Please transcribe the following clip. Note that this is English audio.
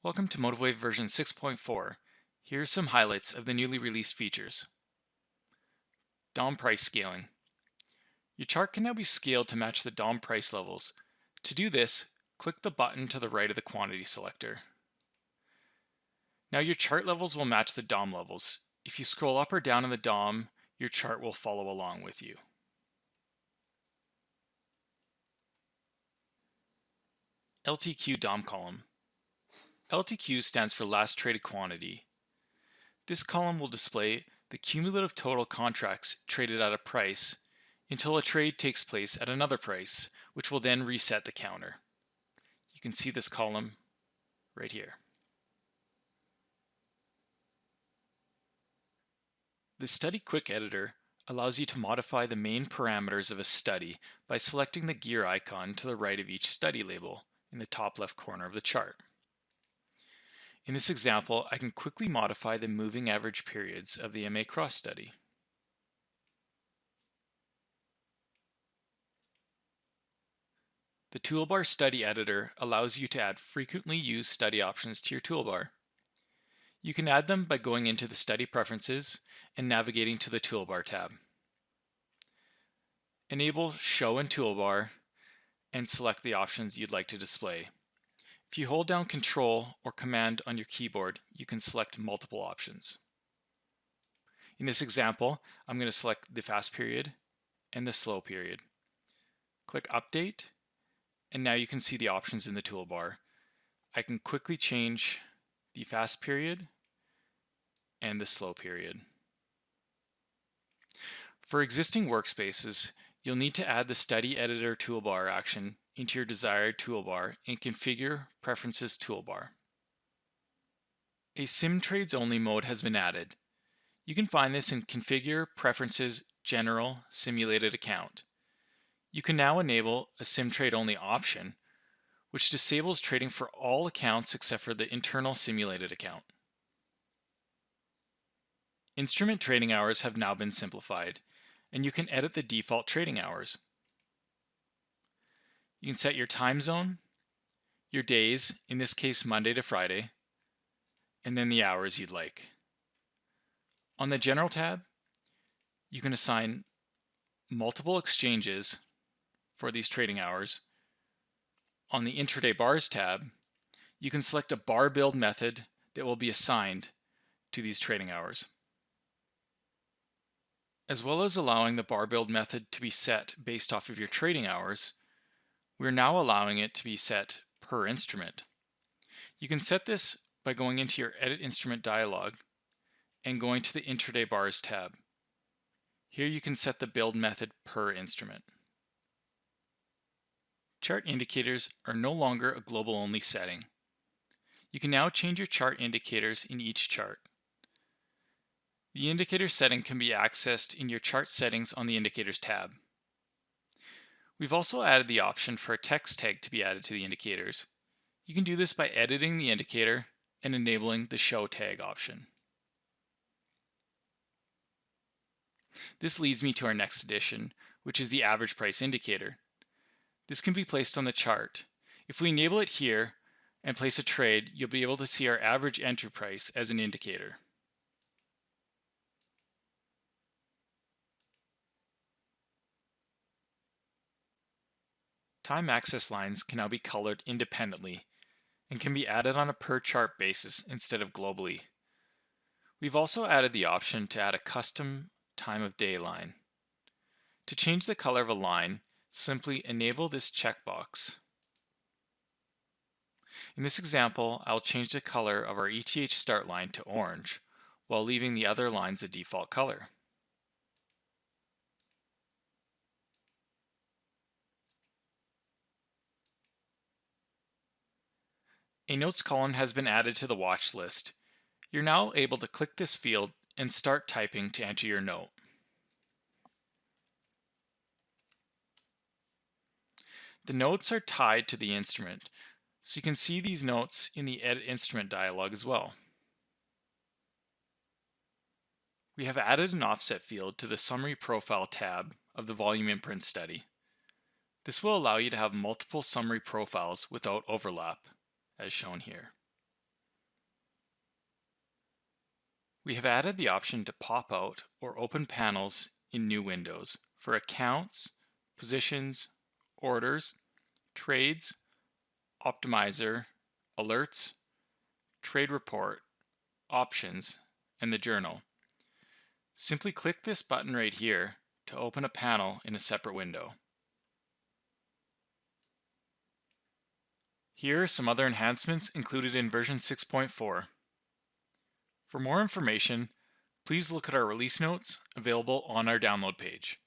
Welcome to MotiveWave version 6.4. Here are some highlights of the newly released features. DOM price scaling. Your chart can now be scaled to match the DOM price levels. To do this, click the button to the right of the quantity selector. Now your chart levels will match the DOM levels. If you scroll up or down in the DOM, your chart will follow along with you. LTQ DOM Column. LTQ stands for Last Traded Quantity. This column will display the cumulative total contracts traded at a price until a trade takes place at another price, which will then reset the counter. You can see this column right here. The Study Quick Editor allows you to modify the main parameters of a study by selecting the gear icon to the right of each study label in the top left corner of the chart. In this example, I can quickly modify the moving average periods of the MA cross study. The Toolbar Study Editor allows you to add frequently used study options to your toolbar. You can add them by going into the Study Preferences and navigating to the Toolbar tab. Enable Show in Toolbar and select the options you'd like to display. If you hold down Control or Command on your keyboard, you can select multiple options. In this example, I'm going to select the fast period and the slow period. Click Update, and now you can see the options in the toolbar. I can quickly change the fast period and the slow period. For existing workspaces, you'll need to add the Study Editor toolbar action into your desired toolbar and configure Preferences toolbar. A Sim Trades Only mode has been added. You can find this in Configure Preferences General Simulated Account. You can now enable a Sim Trade Only option, which disables trading for all accounts except for the internal simulated account. Instrument trading hours have now been simplified, and you can edit the default trading hours. You can set your time zone, your days, in this case Monday to Friday, and then the hours you'd like. On the General tab, you can assign multiple exchanges for these trading hours. On the Intraday Bars tab, you can select a bar build method that will be assigned to these trading hours. As well as allowing the bar build method to be set based off of your trading hours, we're now allowing it to be set per instrument. You can set this by going into your Edit Instrument dialog and going to the Intraday Bars tab. Here you can set the build method per instrument. Chart indicators are no longer a global-only setting. You can now change your chart indicators in each chart. The indicator setting can be accessed in your chart settings on the Indicators tab. We've also added the option for a text tag to be added to the indicators. You can do this by editing the indicator and enabling the Show Tag option. This leads me to our next addition, which is the Average Price Indicator. This can be placed on the chart. If we enable it here and place a trade, you'll be able to see our average entry price as an indicator. Time access lines can now be colored independently and can be added on a per chart basis instead of globally. We've also added the option to add a custom time of day line. To change the color of a line, simply enable this checkbox. In this example, I'll change the color of our ETH start line to orange, while leaving the other lines a default color. A notes column has been added to the watch list. You're now able to click this field and start typing to enter your note. The notes are tied to the instrument, so you can see these notes in the Edit Instrument dialog as well. We have added an offset field to the Summary Profile tab of the Volume Imprint study. This will allow you to have multiple summary profiles without overlap, as shown here. We have added the option to pop out or open panels in new windows for accounts, positions, orders, trades, optimizer, alerts, trade report, options, and the journal. Simply click this button right here to open a panel in a separate window. Here are some other enhancements included in version 6.4. For more information, please look at our release notes available on our download page.